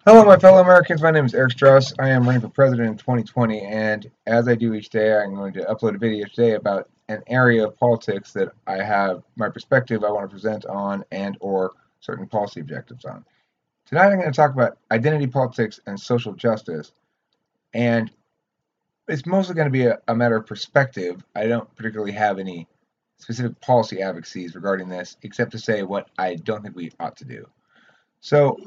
Hello, my fellow Americans. My name is Eric Strauss. I am running for president in 2020, and as I do each day, I'm going to upload a video today about an area of politics that I have my perspective I want to present on and/or certain policy objectives on. Tonight, I'm going to talk about identity politics and social justice, and it's mostly going to be a matter of perspective. I don't particularly have any specific policy advocacies regarding this, except to say what I don't think we ought to do. So,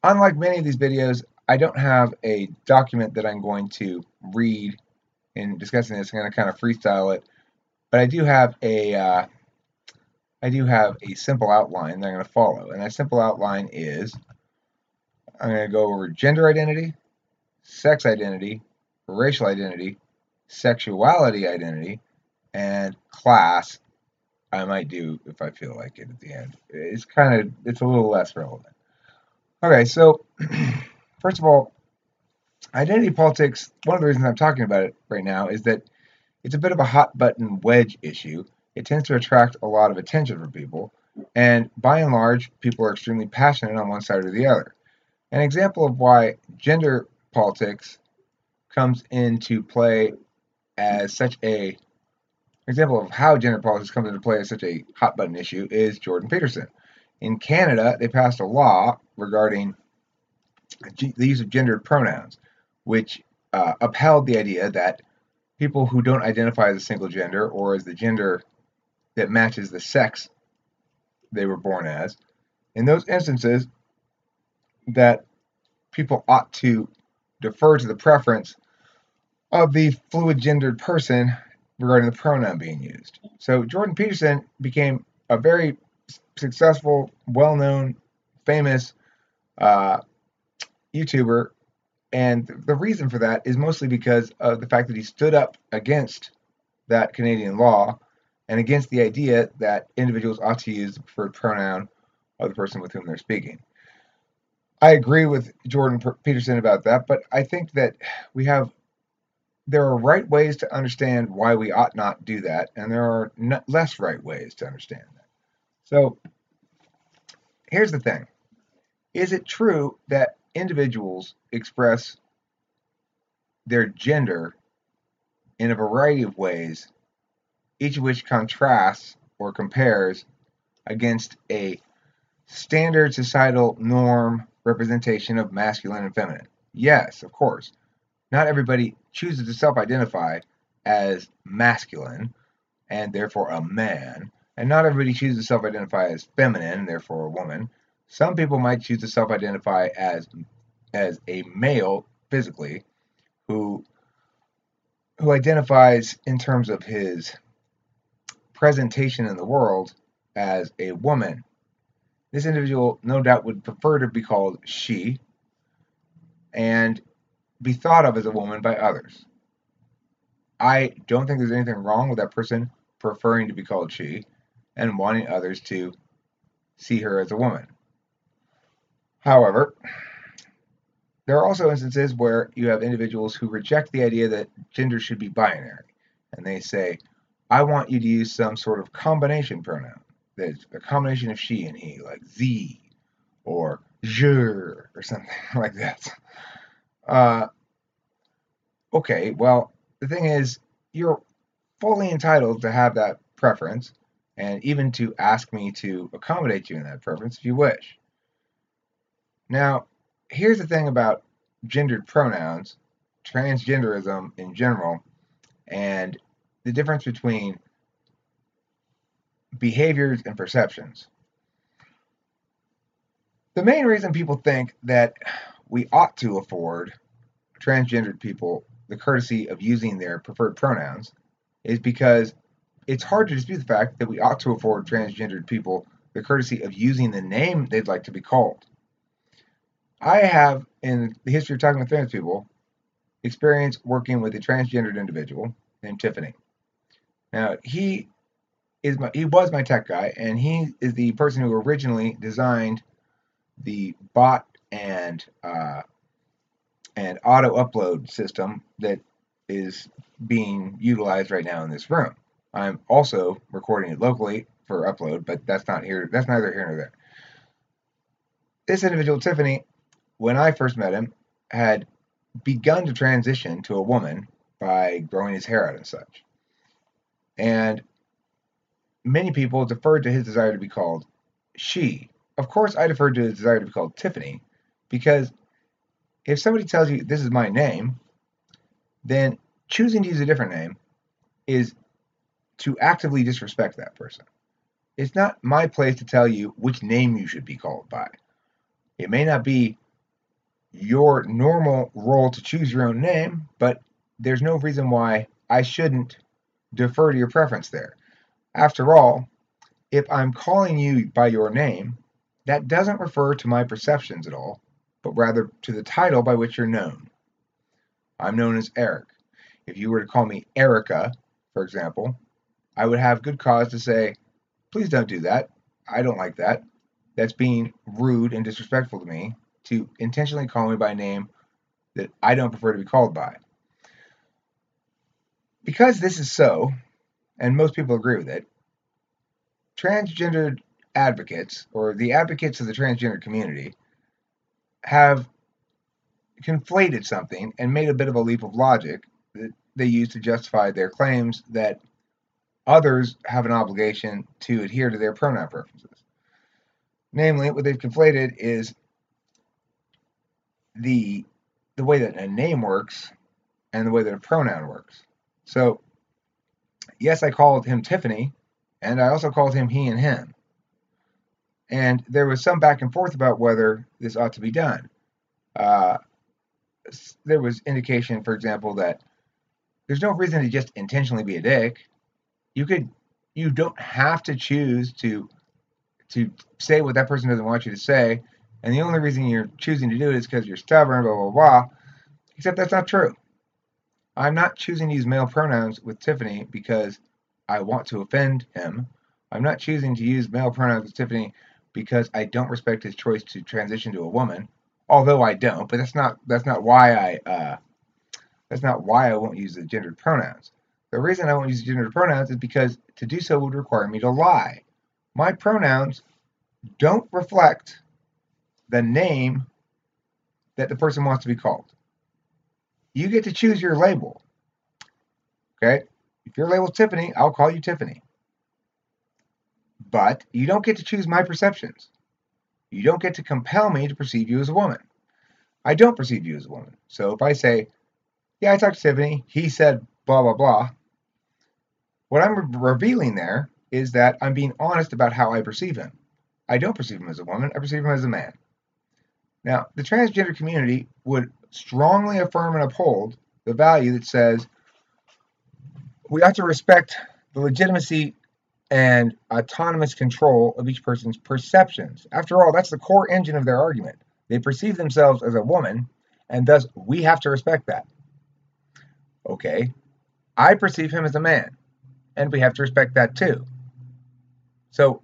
unlike many of these videos, I don't have a document that I'm going to read in discussing this. I'm going to kind of freestyle it, but I do have a simple outline that I'm going to follow, and that simple outline is I'm going to go over gender identity, sex identity, racial identity, sexuality identity, and class. I might do if I feel like it at the end. It's a little less relevant. Okay, so first of all, identity politics, one of the reasons I'm talking about it right now is that it's a bit of a hot button wedge issue. It tends to attract a lot of attention from people, and by and large, people are extremely passionate on one side or the other. An example of why gender politics comes into play as such a example of how gender politics comes into play as such a hot button issue is Jordan Peterson. In Canada, they passed a law regarding the use of gendered pronouns, which upheld the idea that people who don't identify as a single gender or as the gender that matches the sex they were born as, in those instances, that people ought to defer to the preference of the fluid gendered person regarding the pronoun being used. So Jordan Peterson became a very successful, well known, famous uh, YouTuber. And the reason for that is mostly because of the fact that he stood up against that Canadian law and against the idea that individuals ought to use the preferred pronoun of the person with whom they're speaking. I agree with Jordan Peterson about that, but I think that we have there are right ways to understand why we ought not do that, and there are less right ways to understand that. So here's the thing: is it true that individuals express their gender in a variety of ways, each of which contrasts or compares against a standard societal norm representation of masculine and feminine? Yes, of course. Not everybody chooses to self identify as masculine and therefore a man, and not everybody chooses to self identify as feminine and therefore a woman. Some people might choose to self identify as a male physically who identifies in terms of his presentation in the world as a woman. This individual, no doubt, would prefer to be called she and be thought of as a woman by others. I don't think there's anything wrong with that person preferring to be called she and wanting others to see her as a woman. However, there are also instances where you have individuals who reject the idea that gender should be binary. And they say, I want you to use some sort of combination pronoun. That's a combination of she and he, like z or je or something like that. Uh, okay, well, the thing is, you're fully entitled to have that preference and even to ask me to accommodate you in that preference if you wish. Now, here's the thing about gendered pronouns, transgenderism in general, and the difference between behaviors and perceptions. The main reason people think that we ought to afford transgendered people the courtesy of using their preferred pronouns is because it's hard to dispute the fact that we ought to afford transgendered people the courtesy of using the name they'd like to be called. I have, in the history of talking with trans people, experience working with a transgendered individual named Tiffany. Now, he was my tech guy, and he is the person who originally designed the bot and auto upload system that is being utilized right now in this room. I'm also recording it locally for upload, but that's neither here nor there. This individual, Tiffany, when I first met him, had begun to transition to a woman by growing his hair out and such. And many people deferred to his desire to be called she. Of course, I deferred to his desire to be called Tiffany, because if somebody tells you this is my name, then choosing to use a different name is to actively disrespect that person. It's not my place to tell you which name you should be called by. It may not be your normal role to choose your own name, but there's no reason why I shouldn't defer to your preference there. After all, if I'm calling you by your name, that doesn't refer to my perceptions at all, but rather to the title by which you're known. I'm known as Eric. If you were to call me Erica, for example, I would have good cause to say, please don't do that. I don't like that. That's being rude and disrespectful to me to intentionally call me by a name that I don't prefer to be called by. Because this is so, and most people agree with it, transgendered advocates, or the advocates of the transgender community, have conflated something and made a bit of a leap of logic that they use to justify their claims that others have an obligation to adhere to their pronoun preferences. Namely, what they've conflated is the way that a name works and the way that a pronoun works. So, yes, I called him Tiffany, and I also called him he and him. And there was some back and forth about whether this ought to be done. There was indication, for example, that there's no reason to just intentionally be a dick. You don't have to choose to say what that person doesn't want you to say, and the only reason you're choosing to do it is because you're stubborn, blah, blah, blah. Except that's not true. I'm not choosing to use male pronouns with Tiffany because I want to offend him. I'm not choosing to use male pronouns with Tiffany because I don't respect his choice to transition to a woman. Although I don't, but that's not why I won't use the gendered pronouns. The reason I won't use the gendered pronouns is because to do so would require me to lie. My pronouns don't reflect the name that the person wants to be called. You get to choose your label. Okay? If your label's Tiffany, I'll call you Tiffany. But you don't get to choose my perceptions. You don't get to compel me to perceive you as a woman. I don't perceive you as a woman. So if I say, yeah, I talked to Tiffany, he said blah, blah, blah, what I'm revealing there is that I'm being honest about how I perceive him. I don't perceive him as a woman, I perceive him as a man. Now, the transgender community would strongly affirm and uphold the value that says we have to respect the legitimacy and autonomous control of each person's perceptions. After all, that's the core engine of their argument. They perceive themselves as a woman, and thus we have to respect that. Okay, I perceive him as a man, and we have to respect that too. So,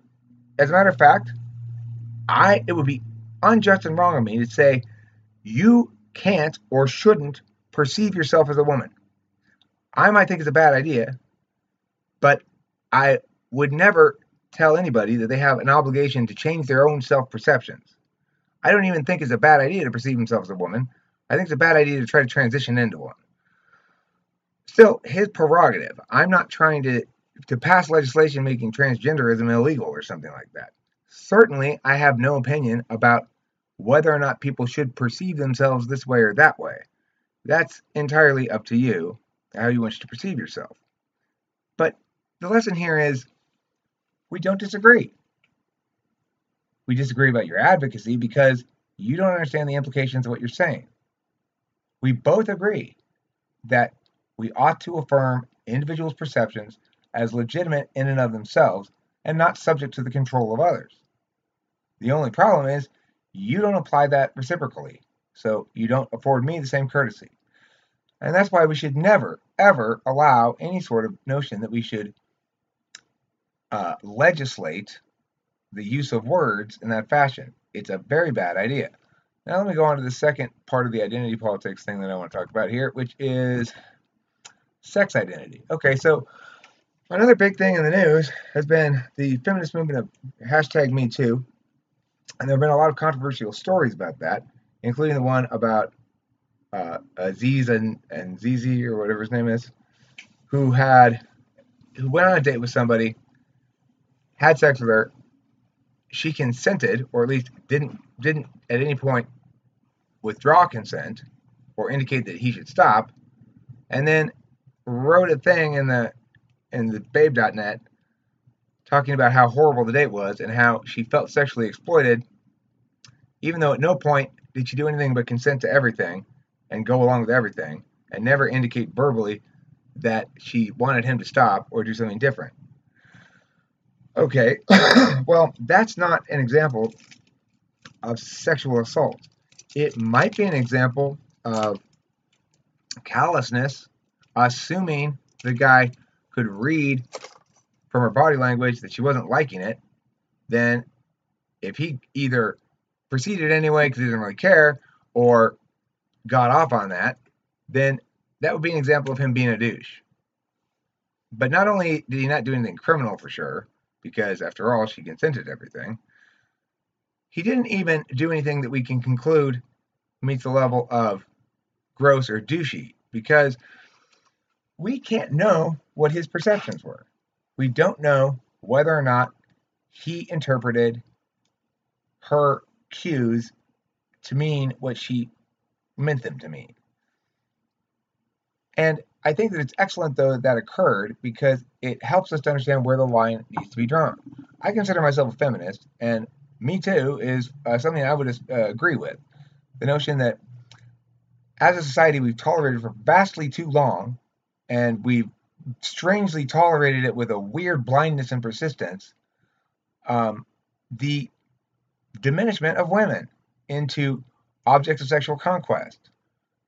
as a matter of fact, it would be unjust and wrong of me to say you can't or shouldn't perceive yourself as a woman. I might think it's a bad idea, but I would never tell anybody that they have an obligation to change their own self-perceptions. I don't even think it's a bad idea to perceive himself as a woman. I think it's a bad idea to try to transition into one. Still, his prerogative. I'm not trying to pass legislation making transgenderism illegal or something like that. Certainly, I have no opinion about whether or not people should perceive themselves this way or that way. That's entirely up to you, how you wish to perceive yourself. But the lesson here is we don't disagree. We disagree about your advocacy because you don't understand the implications of what you're saying. We both agree that we ought to affirm individuals' perceptions as legitimate in and of themselves and not subject to the control of others. The only problem is you don't apply that reciprocally, so you don't afford me the same courtesy. And that's why we should never, ever allow any sort of notion that we should legislate the use of words in that fashion. It's a very bad idea. Now let me go on to the second part of the identity politics thing that I want to talk about here, which is sex identity. Okay, so another big thing in the news has been the feminist movement of #MeToo, and there have been a lot of controversial stories about that, including the one about Aziz and Zizi, or whatever his name is, who went on a date with somebody, had sex with her. She consented, or at least didn't at any point withdraw consent or indicate that he should stop, and then wrote a thing in the babe.net talking about how horrible the date was and how she felt sexually exploited, even though at no point did she do anything but consent to everything and go along with everything, and never indicate verbally that she wanted him to stop or do something different. Okay, well, that's not an example of sexual assault. It might be an example of callousness, assuming the guy could read from her body language that she wasn't liking it. Then if he either proceeded anyway because he didn't really care, or got off on that, then that would be an example of him being a douche. But not only did he not do anything criminal for sure, because after all, she consented to everything, he didn't even do anything that we can conclude meets the level of gross or douchey, because we can't know what his perceptions were. We don't know whether or not he interpreted her cues to mean what she meant them to mean. And I think that it's excellent, though, that that occurred, because it helps us to understand where the line needs to be drawn. I consider myself a feminist, and Me Too is something I would agree with. The notion that as a society we've tolerated for vastly too long, and we've strangely tolerated it with a weird blindness and persistence, the diminishment of women into objects of sexual conquest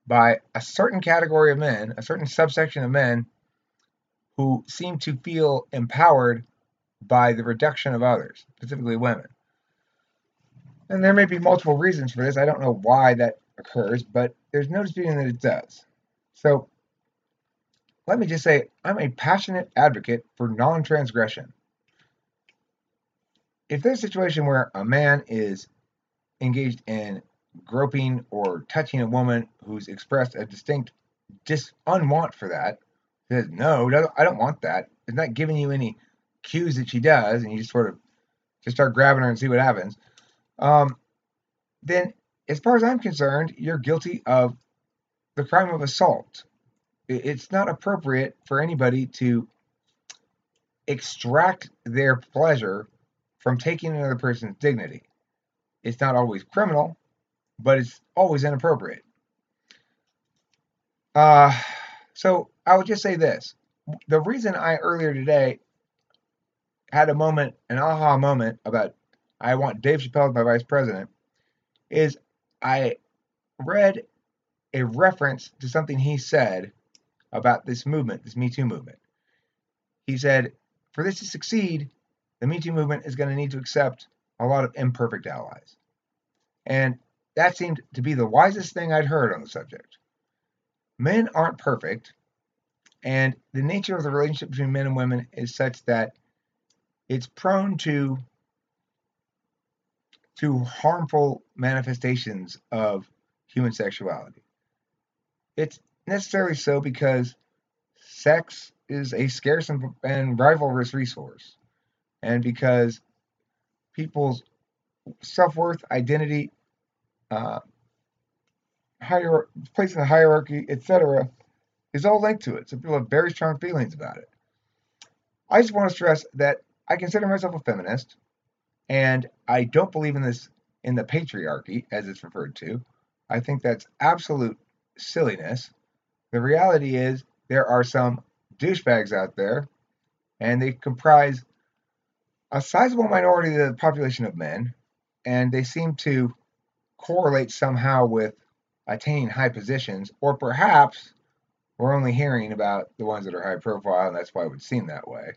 by a certain category of men, a certain subsection of men who seem to feel empowered by the reduction of others, specifically women. And there may be multiple reasons for this. I don't know why that occurs, but there's no disputing that it does. So let me just say, I'm a passionate advocate for non-transgression. If there's a situation where a man is engaged in groping or touching a woman who's expressed a distinct unwant for that, says, no, I don't want that, is not giving you any cues that she does, and you just sort of just start grabbing her and see what happens, then as far as I'm concerned, you're guilty of the crime of assault. It's not appropriate for anybody to extract their pleasure from taking another person's dignity. It's not always criminal, but it's always inappropriate. So I would just say this. The reason I earlier today had an aha moment about I want Dave Chappelle as my vice president, is I read a reference to something he said about this movement, this Me Too movement. He said, for this to succeed, the Me Too movement is going to need to accept a lot of imperfect allies. And that seemed to be the wisest thing I'd heard on the subject. Men aren't perfect, and the nature of the relationship between men and women is such that it's prone to harmful manifestations of human sexuality. It's necessarily so because sex is a scarce and rivalrous resource, and because people's self-worth, identity, place in the hierarchy, etc., is all linked to it. So people have very strong feelings about it. I just want to stress that I consider myself a feminist, and I don't believe in the patriarchy, as it's referred to. I think that's absolute silliness. The reality is there are some douchebags out there, and they comprise a sizable minority of the population of men, and they seem to correlate somehow with attaining high positions, or perhaps we're only hearing about the ones that are high profile, and that's why it would seem that way.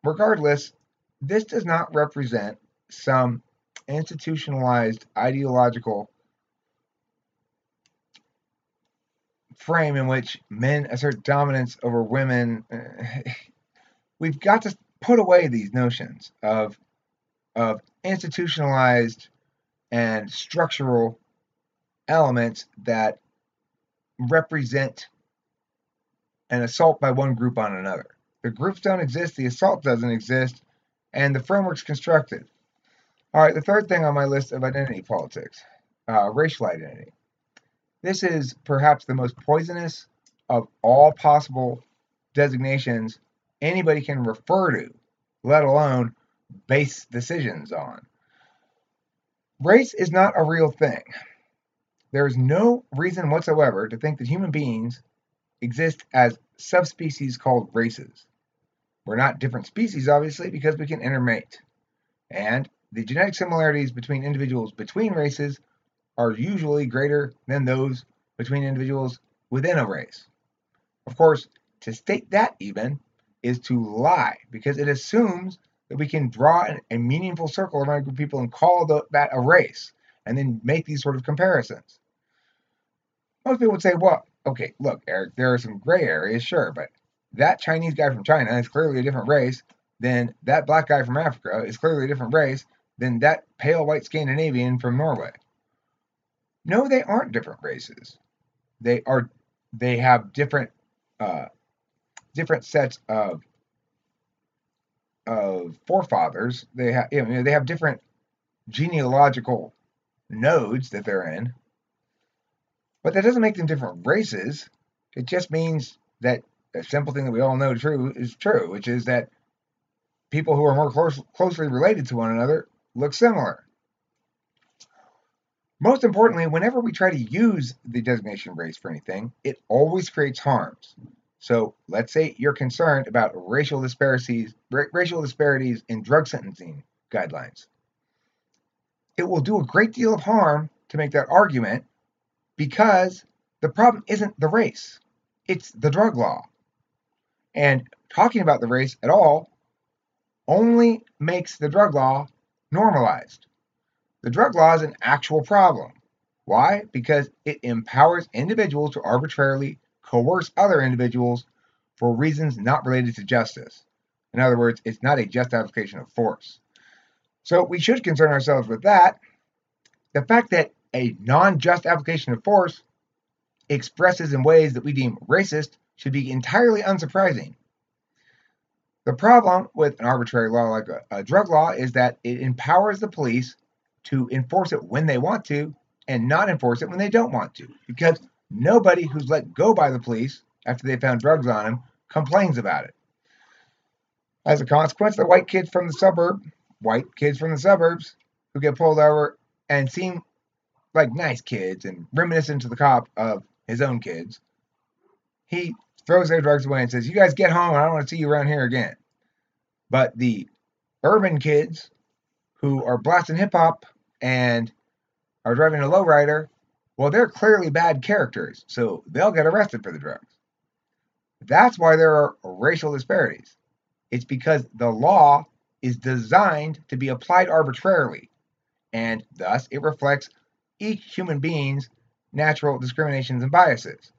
Regardless, this does not represent some institutionalized ideological frame in which men assert dominance over women. We've got to put away these notions of institutionalized and structural elements that represent an assault by one group on another. The groups don't exist, the assault doesn't exist, and the framework's constructed. All right, the third thing on my list of identity politics, racial identity. This is perhaps the most poisonous of all possible designations anybody can refer to, let alone base decisions on. Race is not a real thing. There is no reason whatsoever to think that human beings exist as subspecies called races. We're not different species, obviously, because we can intermate. And the genetic similarities between individuals between races are usually greater than those between individuals within a race. Of course, to state that even is to lie, because it assumes that we can draw a meaningful circle around a group of people and call that a race, and then make these sort of comparisons. Most people would say, well, okay, look, Eric, there are some gray areas, sure, but that Chinese guy from China is clearly a different race than that black guy from Africa is clearly a different race than that pale white Scandinavian from Norway. No, they aren't different races. They have different sets of forefathers. They have different genealogical nodes that they're in, but that doesn't make them different races. It just means that a simple thing that we all know is true, which is that people who are more closely related to one another look similar. Most importantly, whenever we try to use the designation race for anything, it always creates harms. So let's say you're concerned about racial disparities in drug sentencing guidelines. It will do a great deal of harm to make that argument, because the problem isn't the race, it's the drug law. And talking about the race at all only makes the drug law normalized. The drug law is an actual problem. Why? Because it empowers individuals to arbitrarily coerce other individuals for reasons not related to justice. In other words, it's not a just application of force. So we should concern ourselves with that. The fact that a non-just application of force expresses in ways that we deem racist should be entirely unsurprising. The problem with an arbitrary law like a drug law is that it empowers the police to enforce it when they want to and not enforce it when they don't want to, because nobody who's let go by the police after they found drugs on him complains about it. As a consequence, the white kids from the suburbs who get pulled over and seem like nice kids and reminiscent to the cop of his own kids, he throws their drugs away and says, "You guys get home, I don't want to see you around here again." But the urban kids who are blasting hip hop and are driving a lowrider, well, they're clearly bad characters, so they'll get arrested for the drugs. That's why there are racial disparities. It's because the law is designed to be applied arbitrarily, and thus it reflects each human being's natural discriminations and biases,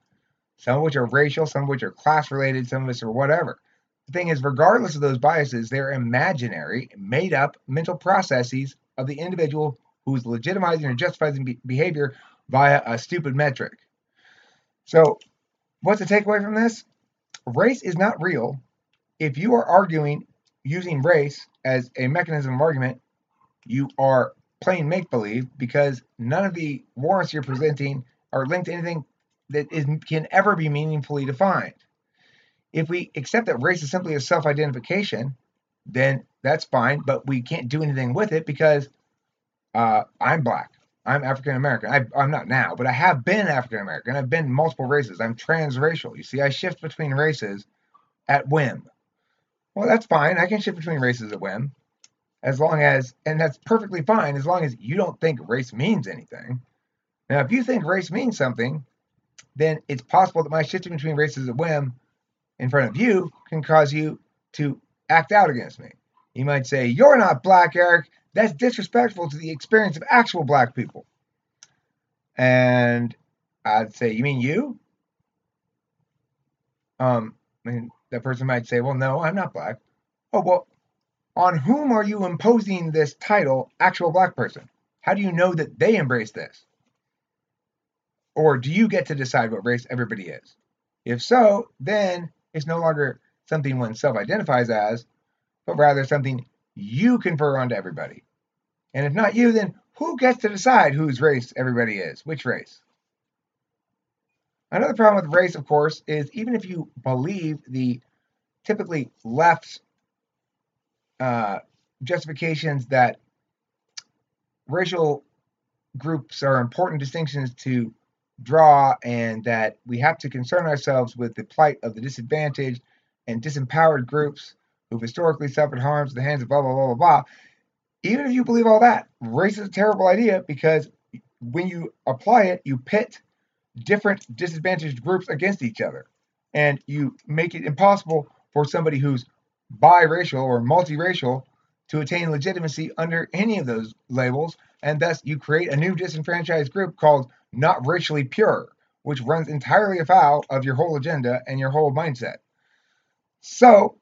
some of which are racial, some of which are class-related, some of which are whatever. The thing is, regardless of those biases, they're imaginary, made-up mental processes of the individual who's legitimizing or justifying behavior via a stupid metric. So, what's the takeaway from this? Race is not real. If you are arguing using race as a mechanism of argument, you are playing make-believe, because none of the warrants you're presenting are linked to anything that can ever be meaningfully defined. If we accept that race is simply a self-identification, then that's fine, but we can't do anything with it because I'm black. I'm African American. I'm not now, but I have been African American. I've been multiple races. I'm transracial. You see, I shift between races at whim. Well, that's fine. I can shift between races at whim, and that's perfectly fine as long as you don't think race means anything. Now, if you think race means something, then it's possible that my shifting between races at whim in front of you can cause you to act out against me. You might say, "You're not black, Eric. That's disrespectful to the experience of actual black people." And I'd say, "You mean you?" And that person might say, "Well, no, I'm not black." "Oh, well, on whom are you imposing this title, actual black person?" How do you know that they embrace this? Or do you get to decide what race everybody is? If so, then it's no longer something one self-identifies as, but rather something you confer onto everybody. And if not you, then who gets to decide whose race everybody is? Which race? Another problem with race, of course, is even if you believe the typically left's justifications that racial groups are important distinctions to draw and that we have to concern ourselves with the plight of the disadvantaged and disempowered groups who've historically suffered harms at the hands of blah, blah, blah, blah, blah. Even if you believe all that, race is a terrible idea because when you apply it, you pit different disadvantaged groups against each other. And you make it impossible for somebody who's biracial or multiracial to attain legitimacy under any of those labels. And thus, you create a new disenfranchised group called not racially pure, which runs entirely afoul of your whole agenda and your whole mindset. So,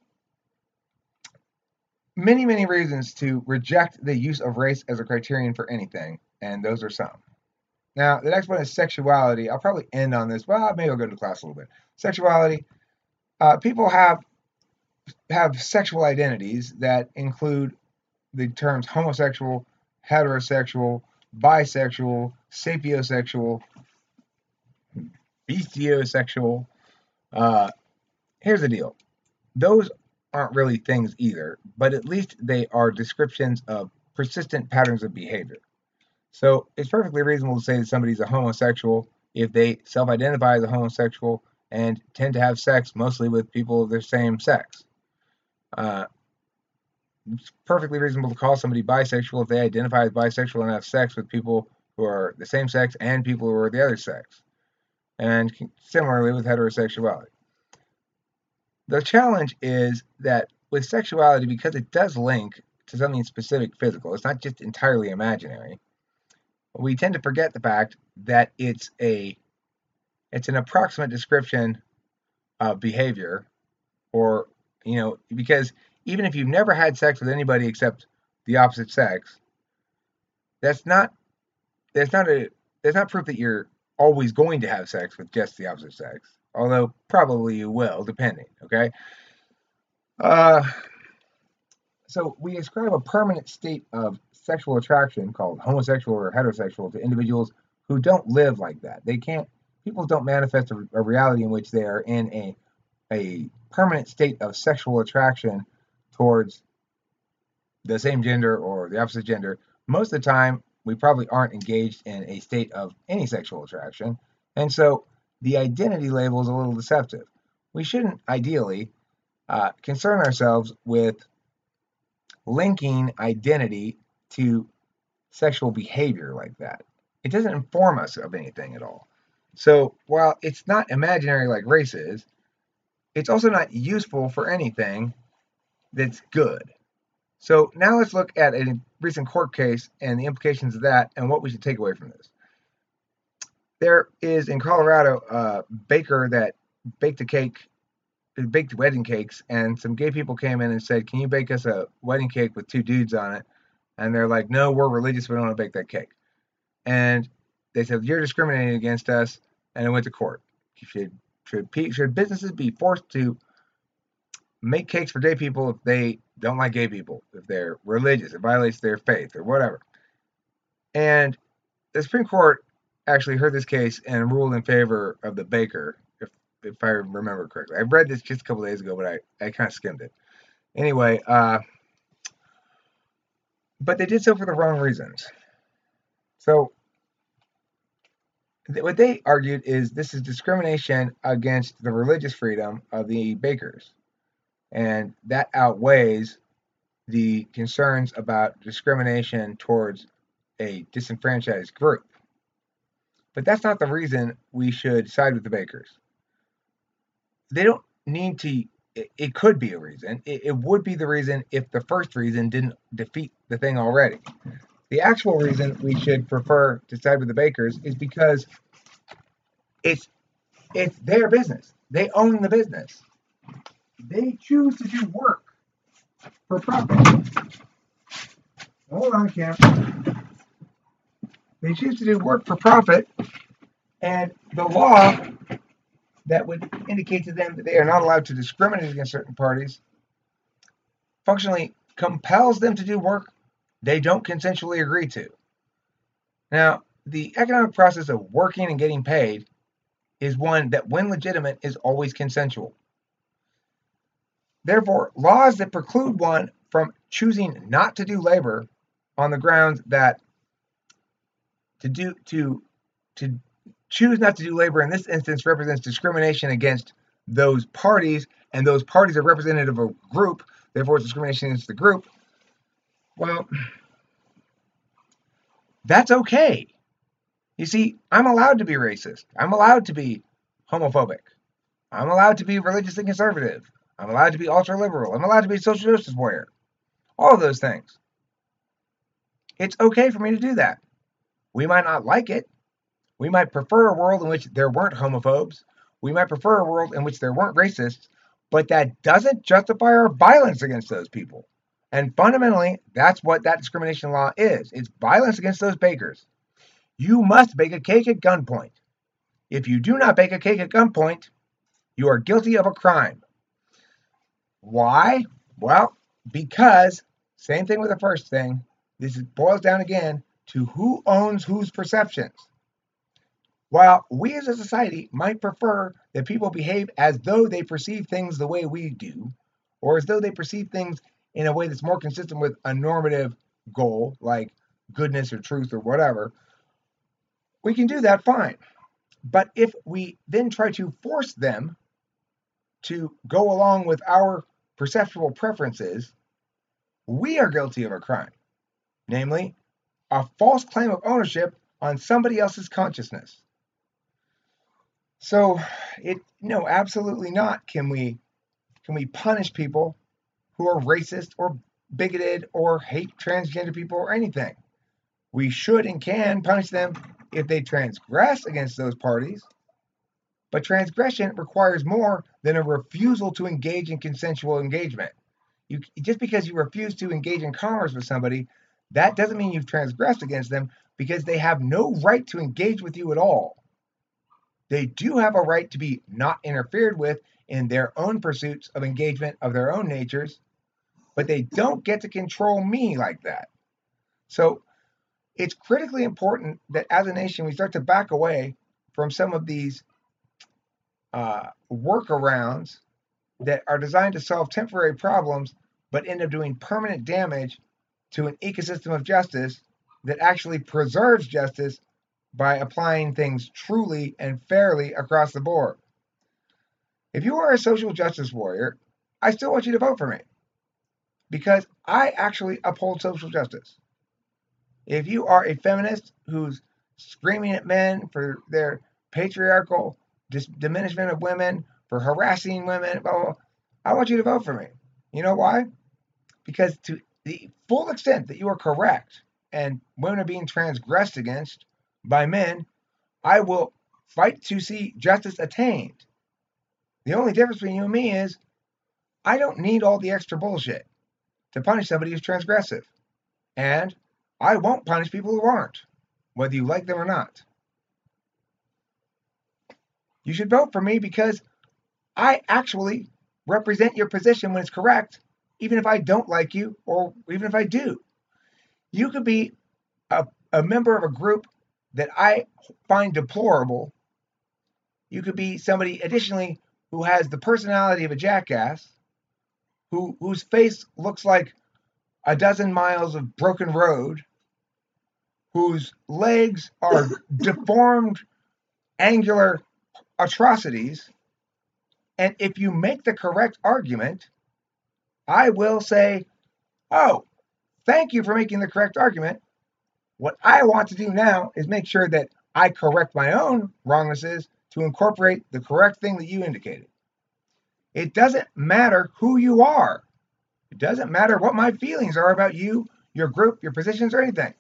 many reasons to reject the use of race as a criterion for anything, and those are some. Now, the next one is sexuality. I'll probably end on this. Well, maybe I'll go to class a little bit. Sexuality. People have sexual identities that include the terms homosexual, heterosexual, bisexual, sapiosexual, bestiosexual. Here's the deal. Those aren't really things either, but at least they are descriptions of persistent patterns of behavior. So it's perfectly reasonable to say that somebody's a homosexual if they self-identify as a homosexual and tend to have sex mostly with people of their same sex. It's perfectly reasonable to call somebody bisexual if they identify as bisexual and have sex with people who are the same sex and people who are the other sex. And similarly with heterosexuality. The challenge is that with sexuality, because it does link to something specific physical, it's not just entirely imaginary, we tend to forget the fact that it's an approximate description of behavior, or because even if you've never had sex with anybody except the opposite sex, that's not proof that you're always going to have sex with just the opposite sex. Although probably you will, depending. Okay. So we ascribe a permanent state of sexual attraction called homosexual or heterosexual to individuals who don't live like that. People don't manifest a reality in which they are in a permanent state of sexual attraction towards the same gender or the opposite gender. Most of the time, we probably aren't engaged in a state of any sexual attraction. And so the identity label is a little deceptive. We shouldn't ideally concern ourselves with linking identity to sexual behavior like that. It doesn't inform us of anything at all. So while it's not imaginary like race is, it's also not useful for anything that's good. So now let's look at a recent court case and the implications of that and what we should take away from this. There is in Colorado a baker that baked wedding cakes, and some gay people came in and said, "Can you bake us a wedding cake with two dudes on it?" And they're like, "No, we're religious. We don't want to bake that cake." And they said, "You're discriminating against us," and it went to court. Should businesses be forced to make cakes for gay people if they don't like gay people, if they're religious, it violates their faith or whatever? And the Supreme Court actually heard this case and ruled in favor of the baker, if I remember correctly. I read this just a couple days ago, but I kind of skimmed it. Anyway, but they did so for the wrong reasons. So what they argued is this is discrimination against the religious freedom of the bakers. And that outweighs the concerns about discrimination towards a disenfranchised group. But that's not the reason we should side with the bakers. They don't need to. It could be a reason. It would be the reason if the first reason didn't defeat the thing already. The actual reason we should prefer to side with the bakers is because it's their business. They own the business. They choose to do work for profit. Hold on, Cam. They choose to do work for profit, and the law that would indicate to them that they are not allowed to discriminate against certain parties functionally compels them to do work they don't consensually agree to. Now, the economic process of working and getting paid is one that, when legitimate, is always consensual. Therefore, laws that preclude one from choosing not to do labor on the grounds that to choose not to do labor in this instance represents discrimination against those parties, and those parties are representative of a group, therefore it's discrimination against the group. Well, that's okay. You see, I'm allowed to be racist. I'm allowed to be homophobic. I'm allowed to be religiously conservative. I'm allowed to be ultra liberal. I'm allowed to be a social justice warrior. All of those things. It's okay for me to do that. We might not like it. We might prefer a world in which there weren't homophobes. We might prefer a world in which there weren't racists, but that doesn't justify our violence against those people. And fundamentally, that's what that discrimination law is. It's violence against those bakers. You must bake a cake at gunpoint. If you do not bake a cake at gunpoint, you are guilty of a crime. Why? Well, because, same thing with the first thing, this boils down again to who owns whose perceptions. While we as a society might prefer that people behave as though they perceive things the way we do, or as though they perceive things in a way that's more consistent with a normative goal, like goodness or truth or whatever, we can do that fine. But if we then try to force them to go along with our perceptual preferences, we are guilty of a crime, namely a false claim of ownership on somebody else's consciousness. So, no, absolutely not. Can we punish people who are racist or bigoted or hate transgender people or anything? We should and can punish them if they transgress against those parties. But transgression requires more than a refusal to engage in consensual engagement. Just because you refuse to engage in commerce with somebody, that doesn't mean you've transgressed against them, because they have no right to engage with you at all. They do have a right to be not interfered with in their own pursuits of engagement of their own natures, but they don't get to control me like that. So it's critically important that as a nation we start to back away from some of these workarounds that are designed to solve temporary problems but end up doing permanent damage to an ecosystem of justice that actually preserves justice by applying things truly and fairly across the board. If you are a social justice warrior, I still want you to vote for me, because I actually uphold social justice. If you are a feminist who's screaming at men for their patriarchal diminishment of women, for harassing women, blah, blah, blah, I want you to vote for me. You know why? Because to the full extent that you are correct and women are being transgressed against by men, I will fight to see justice attained. The only difference between you and me is I don't need all the extra bullshit to punish somebody who's transgressive. And I won't punish people who aren't, whether you like them or not. You should vote for me because I actually represent your position when it's correct, even if I don't like you, or even if I do. You could be a member of a group that I find deplorable. You could be somebody, additionally, who has the personality of a jackass, whose face looks like a dozen miles of broken road, whose legs are deformed, angular atrocities. And if you make the correct argument, I will say, oh, thank you for making the correct argument. What I want to do now is make sure that I correct my own wrongnesses to incorporate the correct thing that you indicated. It doesn't matter who you are. It doesn't matter what my feelings are about you, your group, your positions, or anything.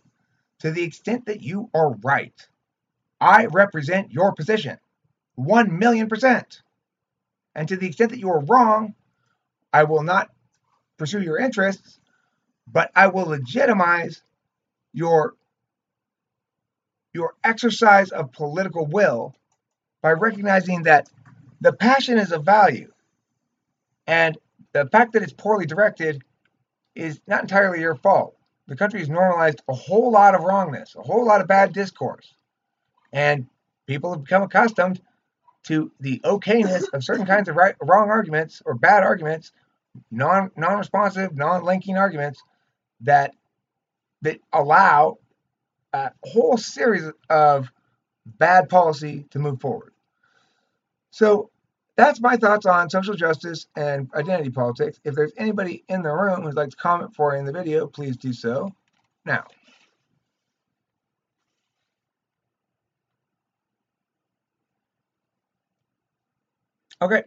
To the extent that you are right, I represent your position 1,000,000%. And to the extent that you are wrong, I will not pursue your interests, but I will legitimize your your exercise of political will by recognizing that the passion is of value, and the fact that it's poorly directed is not entirely your fault. The country has normalized a whole lot of wrongness, a whole lot of bad discourse, and people have become accustomed to the okayness of certain kinds of wrong arguments or bad arguments, non-responsive, non-linking arguments that allow a whole series of bad policy to move forward. So that's my thoughts on social justice and identity politics. If there's anybody in the room who'd like to comment for in the video, please do so now. Okay,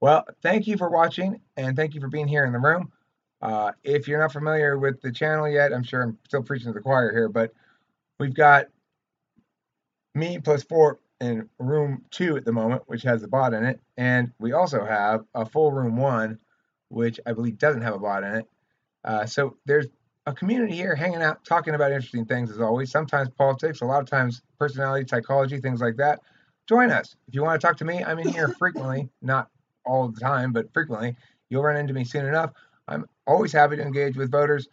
well, thank you for watching, and thank you for being here in the room. If you're not familiar with the channel yet, I'm sure I'm still preaching to the choir here, but we've got me plus 4 in room 2 at the moment, which has a bot in it, and we also have a full room 1, which I believe doesn't have a bot in it. So there's a community here hanging out, talking about interesting things as always, sometimes politics, a lot of times personality, psychology, things like that. Join us. If you want to talk to me, I'm in here frequently, not all the time, but frequently. You'll run into me soon enough. I'm always happy to engage with voters,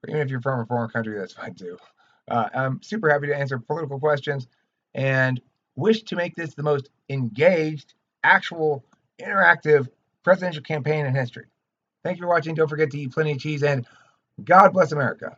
or even if you're from a foreign country, that's fine too. I'm super happy to answer political questions and wish to make this the most engaged, actual, interactive presidential campaign in history. Thank you for watching. Don't forget to eat plenty of cheese, and God bless America.